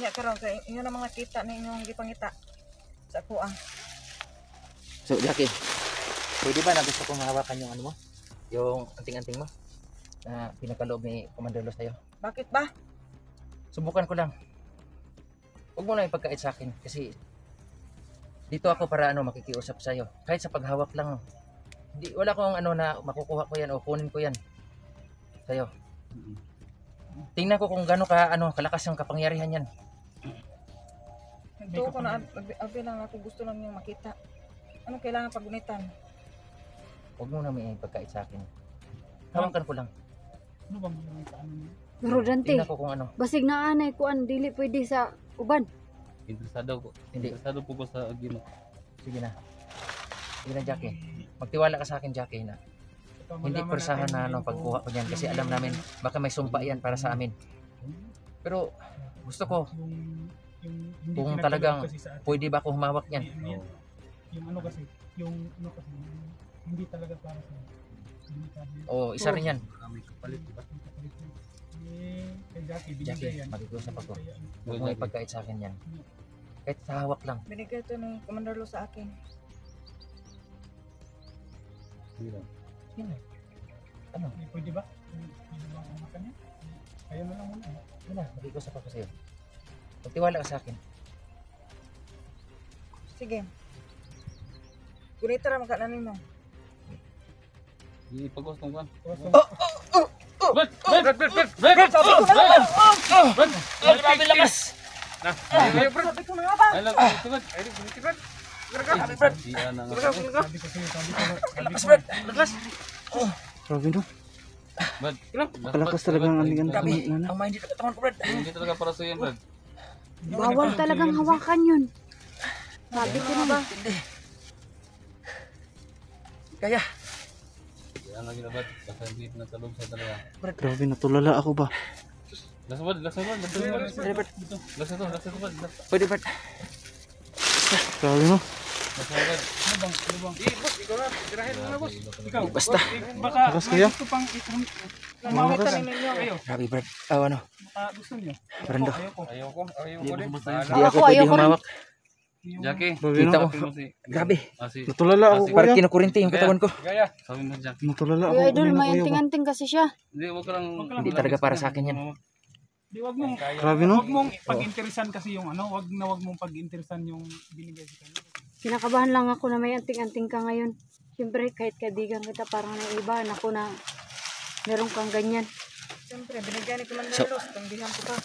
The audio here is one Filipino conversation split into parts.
Nya karon kay inyo na mga kita ninyong gipangita sa kuang. So, Jackie, pwede ba na gusto kong hawakan yung ano mo? Yung anting-anting mo? Na pinagkaloob ni Commander Los sa'yo. Bakit ba? Subukan ko lang. Huwag mo lang ipagkait sa akin kasi dito ako para makikiusap sa'yo. Kahit sa paghawak lang. Wala akong na makukuha ko yan o kunin ko yan sa'yo. Tingnan ko kung gaano kalakas yung kapangyarihan yan. Ito ko na abi lang ako gusto lang yung makita. Ano kailangan pagunitan? Huwag mo na may ipagkait sa akin. Hawakan ko lang. Ano bang mga kaano niya? Pero Dante, Tingnan ko kung ano. basig na anay kuan dili pwede sa uban. Interesado Hindi. po ko sa agimo. Sige na. Sige na, Jackie. Magtiwala ka sa akin, Jackie, na hindi persahan na pagkuha ko niyan kasi alam namin baka may sumpa yan para sa amin. Pero gusto ko kung talagang pwede ba ako humawak niyan. Yung ano kasi, hindi talaga para sa O isa rin yan. may kapalit, diba? Kay Jackie, Jackie, makikiusap ako. Huwag mo ipagkait sa akin yan. Kahit sa hawak lang. Binigay ito ni Commander Lo sa akin. Yun na. Ano? Pwede ba? Pwede ba ang makan niya? Kaya mo lang muna. Yun na, makikiusap ako sa'yo. Magtiwala ka sa akin. Sige. Gunita ra makananin mo. Ipagos tong kan. Grabe lakas! Sabi ko na nga ba? Lakas, Brad! Lakas! Grabe no. Brad, Kalakas talaga ang aming anak Grabe! na. Ang mahindi na katawan ko, Brad! hindi talaga para sa yan, Brad. Bawal talagang hawakan yun. Sabi ko na ba? Hindi. Kaya! Yan lagi na, Brad. Basta hindi natalog sa talaga. Grabe, natulala ako ba? Lasa, Brad. Lasa, Brad. Lasa to, Brad. Pwede, Brad! Grabe no. Lasa, Brad. Ano bang? Ikaw, Basta! baka Lakas kaya? gusto pang Namawit ka ninyo. kayo. Grabe, Brad! Ano? Baka gusto niyo. Brando! Ayoko din. Hindi ako Ako, pwede ayoko rin. humawak. Jackie, Grabe Kita no. mo. Grabe! Natulala ako Parang kuya. kinukurinti yung katawan ko. sabi mo, Jackie. Natulala ako. Kuya Idol, kanina, may kuya ba? anting-anting kasi siya. Hindi, wag ka lang. Hindi talaga para sa akin yan. Di, wag mong, Grabe no. wag mong pag-interesan kasi yung wag mong pag-interesan yung binigay sa kanya. Kinakabahan lang ako na may anting-anting ka ngayon. Siyempre, kahit kaibigan kita, parang naibahan ako na meron kang ganyan. Siyempre, binigyan ni Commander So- Lo. Tanggihan ko pa.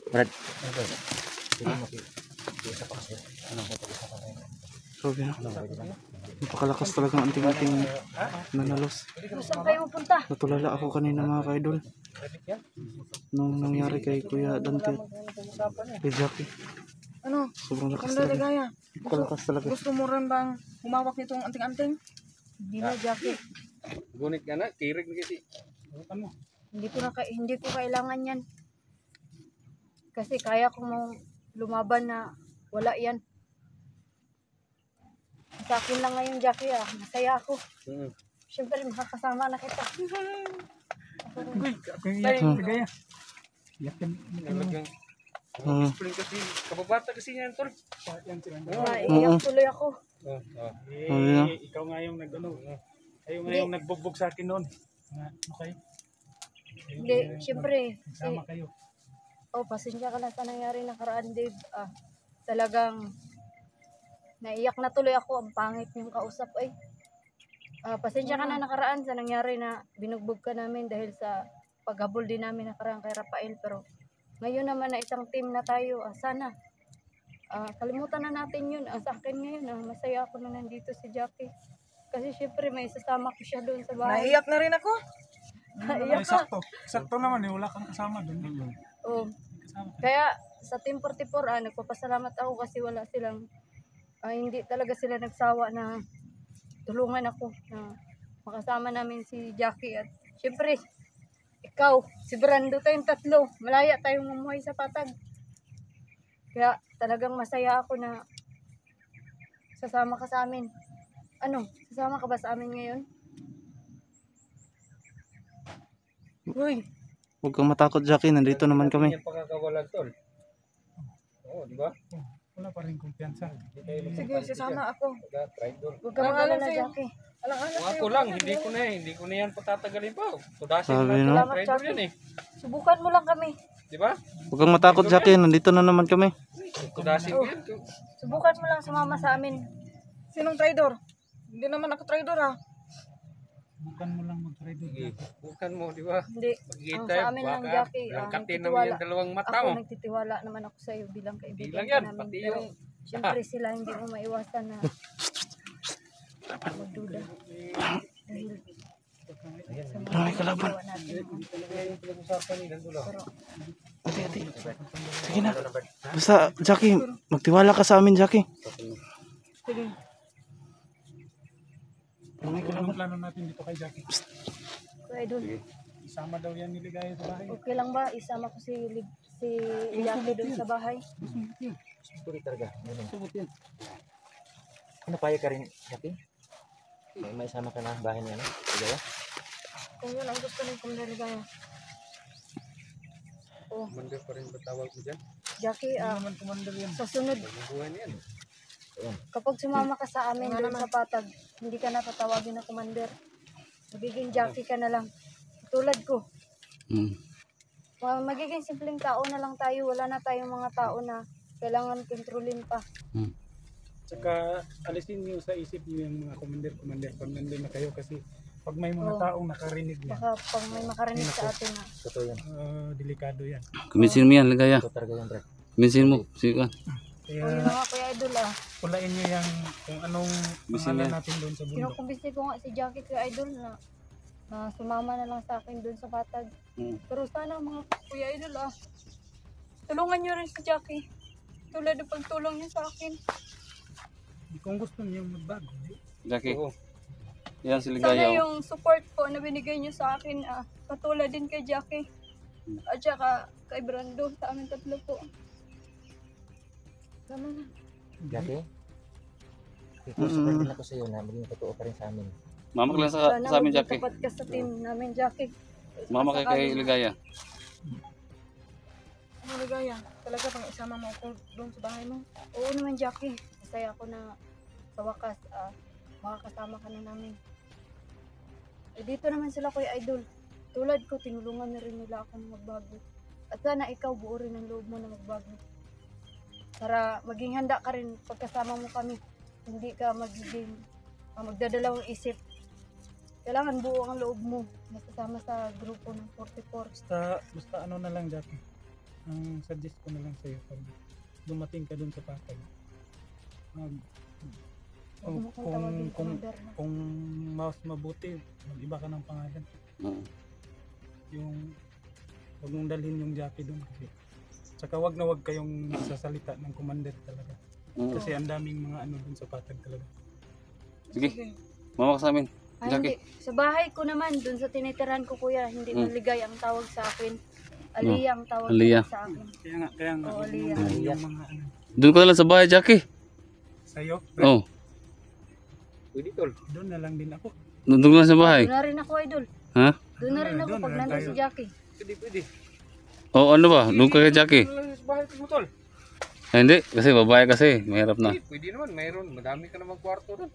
Brad! Sige, makikiusap ako sa'yo. Anong pag-usapan tayo? Grabe no. Napakalakas talaga ang anting-anting nanalos. Saan kayo mapunta? Natulala ako kanina mga ka-idol. Nung nangyari kay Kuya Dante at kay Jackie. Ano? Sobrang lakas Commander talaga. Ligaya. Napakalakas talaga. Gusto mo rin bang humawak nitong anting-anting? Hindi na, Jackie. Gunit ka na, kirig na kasi. Ano? Hindi ko kailangan yan. Kasi kaya ko mong lumaban na wala yan. Sa akin lang ngayon, Jackie, masaya ako. Siyempre, makakasama na kita. Kaya. Yakin. Hmm. kasi, kababata kasi niyan, tol. Yan sila. Maiiyak tuloy ako. Ikaw nga yung kayo nga yung nagbugbog sa akin noon. Okay? Hindi, siyempre. Sama kayo. Pasensya ka na sa nangyari nakaraan, Dave. Talagang naiyak na tuloy ako. Ang pangit yung kausap ay. Pasensya ka na nakaraan sa nangyari na binugbog ka namin dahil sa paghabol din namin nakaraan kay Rafael. Pero ngayon naman na isang team na tayo. Sana kalimutan na natin yun. Sa akin ngayon, masaya ako na nandito si Jackie. Kasi syempre may isasama ko siya doon sa bahay. Naiyak na rin ako. Naiyak ka. Sakto naman wala kang kasama doon. Oo. Kaya sa Team 44, nagpapasalamat ako kasi wala silang, hindi talaga sila nagsawa na tulungan ako na makasama namin si Jackie. At syempre, ikaw, si Brando, tayong tatlo, malaya tayong mamuhay sa patag. Kaya talagang masaya ako na sasama ka sa amin. Sasama ka ba sa amin ngayon? Uy, Huwag kang matakot, Jackie. Nandito naman kami. Yung pagkakawalan, tol. Oo, di ba? Wala pa rin kumpiyansa. Sige, sasama ako. Traitor. Huwag ka mag-alala, sa'yo. Jackie. Alang-alang Kung sa'yo. ako lang, hindi ko na yan patatagalin pa. Tudasin Sabi, na no? ito. Traitor yan eh. Subukan mo lang kami. Di ba? Huwag kang matakot, Jackie. Nandito na naman kami. Tudasin ko yan. Subukan mo lang sumama sa amin. Sinong traidor? Hindi naman ako traidor ha. Bukan mo lang mag-traitor. Sige, bukan mo, di ba? Hindi. Ang Pagkita, sa amin lang, baka Jackie, langkatin naman yung dalawang mata Ako, mo. nagtitiwala naman ako sa iyo bilang Hindi kaibigan lang ka yan, namin. pati Pero, yung... syempre sila hindi mo maiwasan na magduda. Dahil sa mga Parang may kalaban. ginawa natin. Pero, Ate. Sige na. Basta, Jackie, magtiwala ka sa amin, Jackie. Sige. Anong plano natin dito kay Jackie? Kuya Idol, Isama daw yan niligaya sa bahay. okay lang ba? Isama ko si Jackie doon sa bahay. Tuloy talaga. Napayag ka rin, Jackie? May sama ka na bahay niya, no? Ligaya? Kung yun ang gusto ng kumlarigaya. Oh, Commander pa rin batawag mo dyan? Jackie, Naman commander yan. sa sunod, Bubuhan yan. kapag sumama ka sa amin doon sa patag, hindi ka na tatawagin na commander. Magiging Jackie ka na lang. Tulad ko. Magiging simpleng tao na lang tayo. Wala na tayong mga tao na kailangan kontrolin pa. Tsaka alisin niyo sa isip niyo yung mga commander pag nandun na kayo kasi pag may mga taong nakarinig yan, Baka pag may makarinig sa atin na Totoo yan. delikado yan. Kuminsin mo yan, Ligaya. Totoo talaga yan, Brad. Kuminsin mo. Sige ka. Kaya yun na nga Kuya Idol pulain niyo yung kung anong pangalan natin doon sa bundok. Kinukumbisi ko nga si Jackie Kuya Idol na sumama na lang sa akin doon sa patag. Pero sana mga Kuya Idol tulungan nyo rin si Jackie. Tulad ng pagtulong niyo sa akin. Kung gusto niyo magbago, Jackie. Oo. Yan si Sana yung support po na binigay niyo sa akin katulad din kay Jackie. At saka kay Brando sa amin tatlo po. Tama na. Jackie? Ikusupan din ako sa'yo na maging totoo ka rin sa amin. Mama ka lang Sana maging tapat ka sa team namin, Jackie. Mama kay Ligaya. Ano ligaya? Talaga pang isama mo ako doon sa bahay mo. Oo naman, Jackie. Masaya ako na sa wakas makakasama ka na namin. Dito naman sila Kuya Idol. Tulad ko, tinulungan na rin nila ako na magbago. At sana ikaw buo rin ang loob mo na magbago. Para maging handa ka rin pagkasama mo kami. Hindi ka magiging magdadalawang isip. Kailangan buo ang loob mo na kasama sa grupo ng 44. Basta ano na lang Jackie. Ang suggest ko na lang sa iyo pag dumating ka doon sa patag. Huwag mo kong tawagin commander na. Kung mas mabuti, mag-iba ka ng pangalan. Yung wag mong dalhin yung Jackie doon kasi tsaka wag na wag kayong nagsasalita ng commander talaga. Kasi ang daming mga ano doon sa patag talaga. Sige. Mama ka sa amin. Hindi. Sa bahay ko naman, dun sa tinitirahan ko kuya, hindi maligay ang tawag sa akin. Aliyah ang tawag sa akin. Kaya nga Oo, wag Aliyah. mong dalhin yung mga ano Doon ko na lang sa bahay, Jackie. sa'yo. Oh. Pwede, tol. Doon na lang din ako. Doon ko lang sa bahay. Doon na rin ako, idol. Ha? Doon na rin ako Doon pag na nandun tayo. si Jackie. Pwede. Oh, ano ba? Doon ka kay Jackie. Sa bahay mo, tol. Hindi, kasi babae kasi. Mahirap na. Pwede naman, mayroon. Madami ka namang kwarto doon.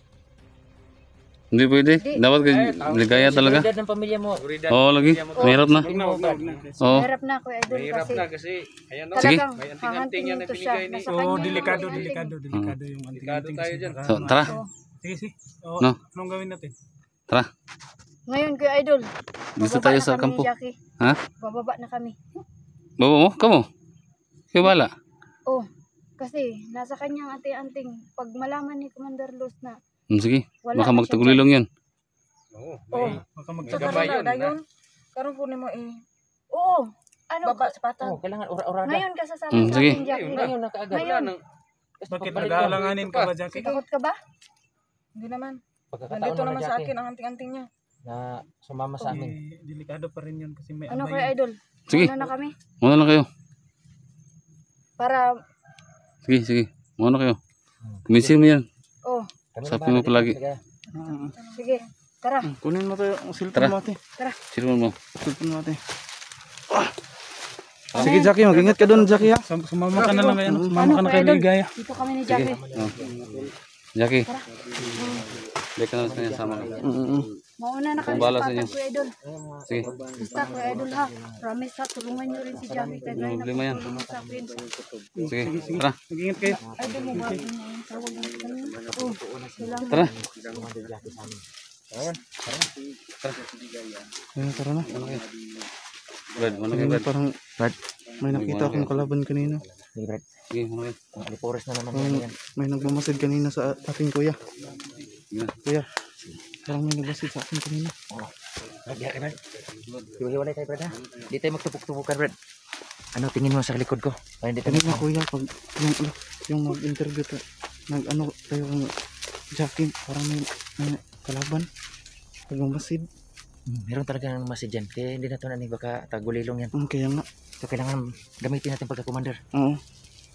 Hindi pwede. Hindi. Dapat kay Ligaya talaga. Seguridad ng pamilya mo. Oo, lagi. Mahirap na. Wag na. Oo. Mahirap na ako, idol, Mahirap kasi na kasi, ayan o. Sige. talagang May anting-anting hahantingin yan na to siya. binigay ni... Nasa So, kanya yung delikado hahantingin. yung Delikado anting-anting. tayo kasi dyan. baka So, tara. Oo. Sige. Oo, No. anong gawin natin? Tara. Ngayon, kuya idol, Gusto bababa tayo na sa kami kampo. ni Jackie. Ha? Bababa na kami. Baba mo? Kamo? Kaya bala. Oh, kasi nasa kanyang anting-anting. Pag malaman ni Commander Luz na Sige. wala Baka na siya magtagulilong yan. Oo, Oh. may... Baka Sa Gabay magkagabay. yun, kanila, na. dayon. Karon kunin mo dyan. Oo. Ano? baba sa patag. Oo, kailangan orada. Ngayon ka sasama sa Sige. akin, Jackie. Ngayon na kaagad. Ngayon. Bakit nag-aalanganin ka ba, Jackie? Takot ka ba? Hindi naman. Pagkakataon Nandito na naman sa Jackie, akin ang anting-anting niya. na sumama sa amin. Delikado pa rin yun kasi may Ano abay. kuya idol? Sige. Muna na kami. Muna lang kayo. Para, Sige. Muna kayo. Kuminsin mo yan. oh, Kami Sabi na mo palagi. Sige. sige. Tara. Hmm. Kunin mo tayo ang Tara. cellphone mo ate. Silman mo. Cellphone mo ate. Sige Jackie, mag-ingat ka doon Jackie ha. Sumama ka na lang ngayon. Sumama ka na kay Ligaya. Dito kami ni Jackie. Jackie. Balik ka na sa kanya, sama ka. Mauna na kami Kumbala sa sa inyo. patag, Kuya Idol. Sige. Basta, Kuya Idol ha. Promise ha, tulungan nyo rin si Jackie. Kaya Walang problema yan. sa akin. Sige, tara. Mag-ingat kayo. Idol mo ba? Ang tawag ng kanina. Oh, kailangan. Tara. Ayun, tara na. Brad, ano kayo, Ayun, Brad? parang may nakita akong kalaban kanina. Sige, Brad. Sige, ano kayo? Liporas na naman Parang yan. may nagmamasid kanina sa ating kuya. Sige. Kuya, parang may nagmasid sa akin kanina. Brad, di Brad. Hiwalay tayo, Brad, ha? Di tayo magtupok-tupukan, Brad. Ano, tingin mo sa likod ko? Para hindi tayo Kanina kuya, pag yung mag-interview tayo, nag-ano tayo kung Jackie, parang may kalaban. Nagmamasid. Meron talaga ng message dyan. Kaya hindi na ito nanig baka tagulilong yan. Kaya nga. So, kailangan gamitin natin pagka-commander. Oo.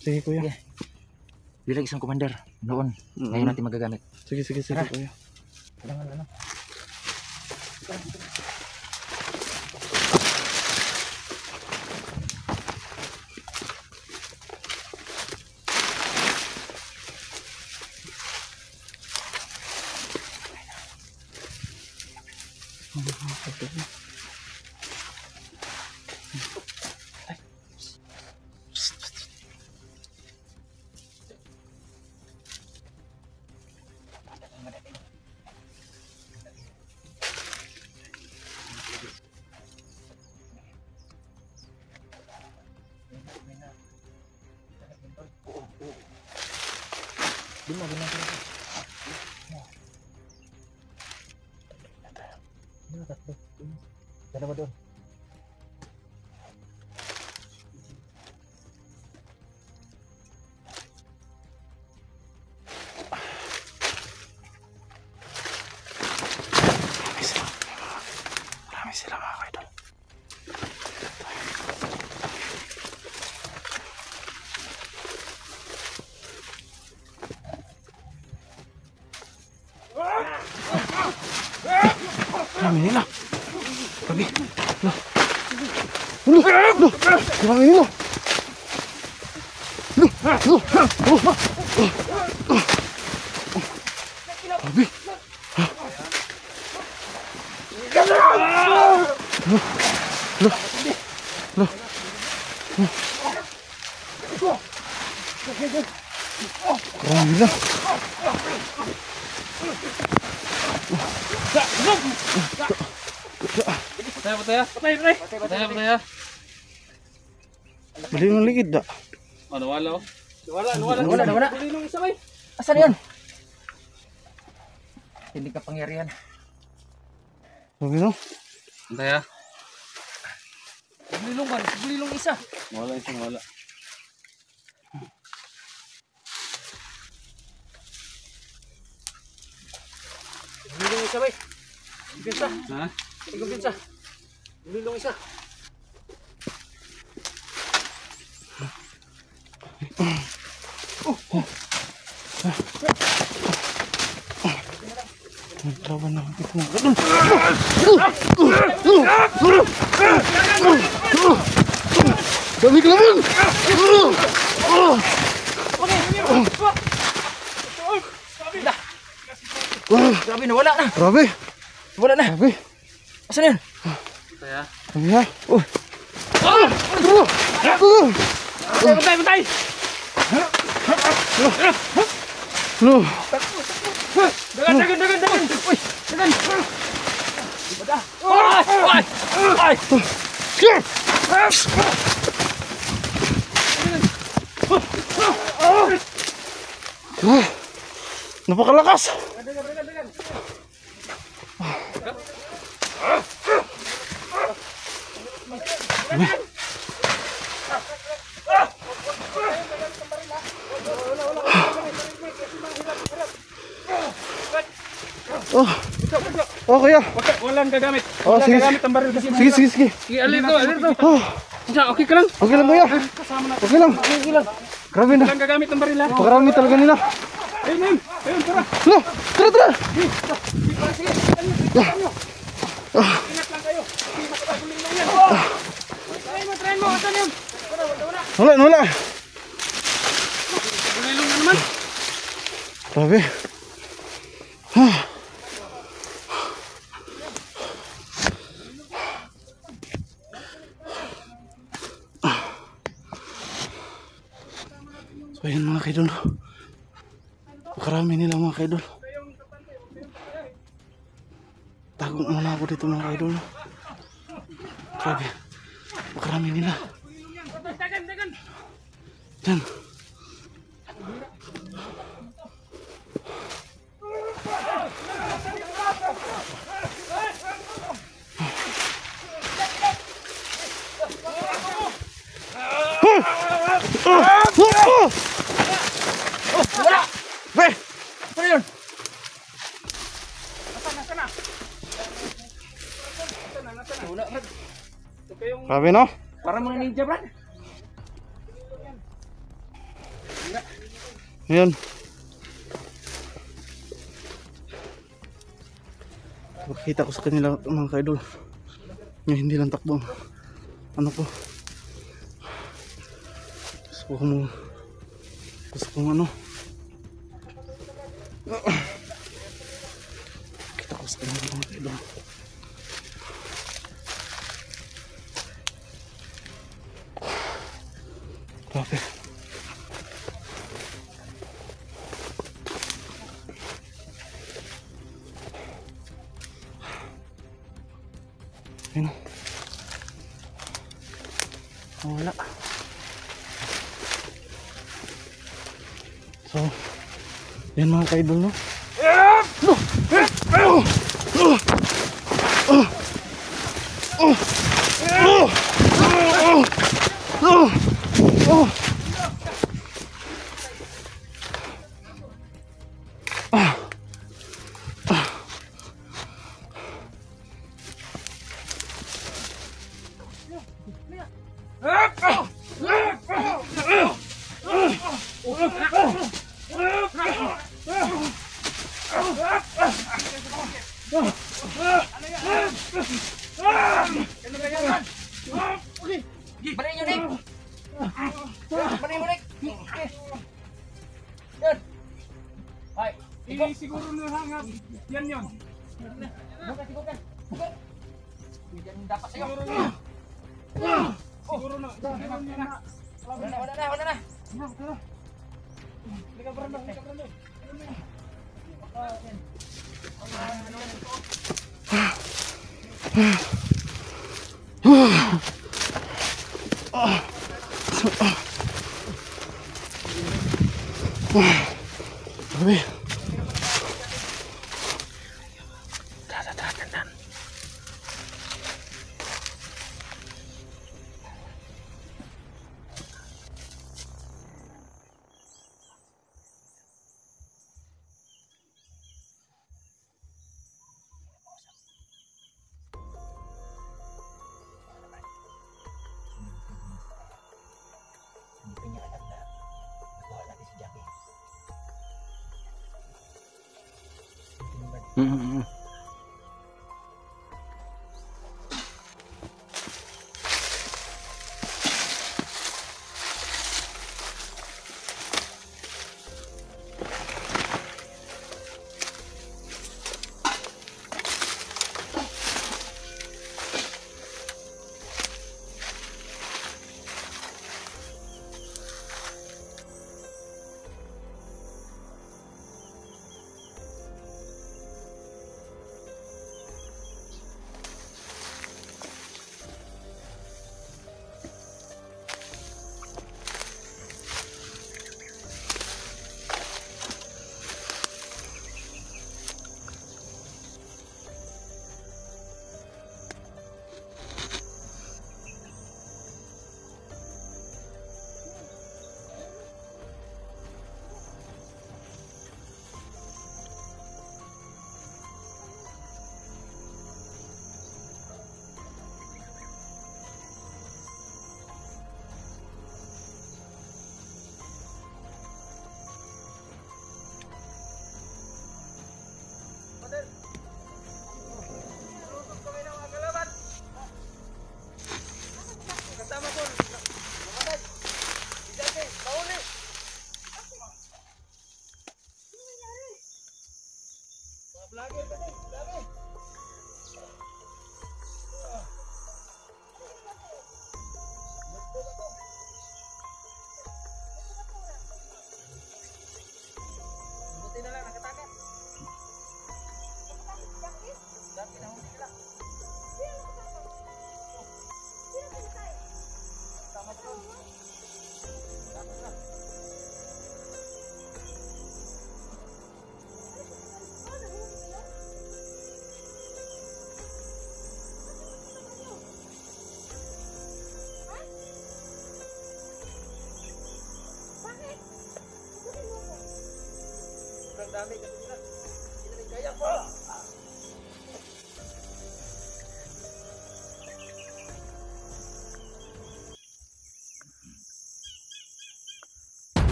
Sige kuya. Sige. Bilang isang commander noon. Ngayon natin magagamit. Sige, Tara. kuya. Kailangan ano? Dalawa doon. Marami sila mga kaidol. Marami nila. Sabi. Marami nila. Sabi. Marami nila. Pataya. Bali ng ligid da. Nawala oh. Nawala. Asan yan? Hindi ka pangyarihan. Sabi no? Pataya. Gulilong isa. Wala. Gulilong isa, bay. Gulilong isa. Ha? Gulilong isa. Gulilong isa. Naglaban na ako na. Dami kelaban! Grabe, nawala na. Grabe! Wala na. Grabe! Asan yan? Pataya. Sabi ha? Patay! Lo! Dagan! Uy! Dagan! Ay! Napakalakas! Oh kuya. Walang gagamit. Oh, Walang sige. gagamit ang baril kasi. Sige. Sige, alito. Oh, Okay ka lang. okay lang kuya. Okay lang. Grabe na. Walang gagamit ang baril ha. Pakarami talaga nila. Ayun, tara. Lo! Tara! Ingat lang kayo. Hindi makapagulong lang yan. Wala. Grabe. So yan mga kaidol. Pakarami nila mga kaidol. Tago muna ako dito mga kaidol. Grabe. Pakarami nila. Yan. Wala! Pre! Ano yun? Wala, Brad. Grabe no? Parang mga ninja, Brad. Yan. Makita ko sa kanila mga kaidol. Yung hindi lang takbo. Ano ko? Gusto ko ano. Kita ko sa kanila mga kaidol. Grabe. Ayun. Wala. So, yan mga kaidol no. Balik nyo, Nick! Balik mo, Nick! Yan! Ay! Siguro na hangap. Yan yun. Bukan! Yan dapat sa'yo! Siguro na. Wala na! Grabe. Hindi niya alam na nakuha natin si Jackie. dami kasi sila. Hindi na kaya po.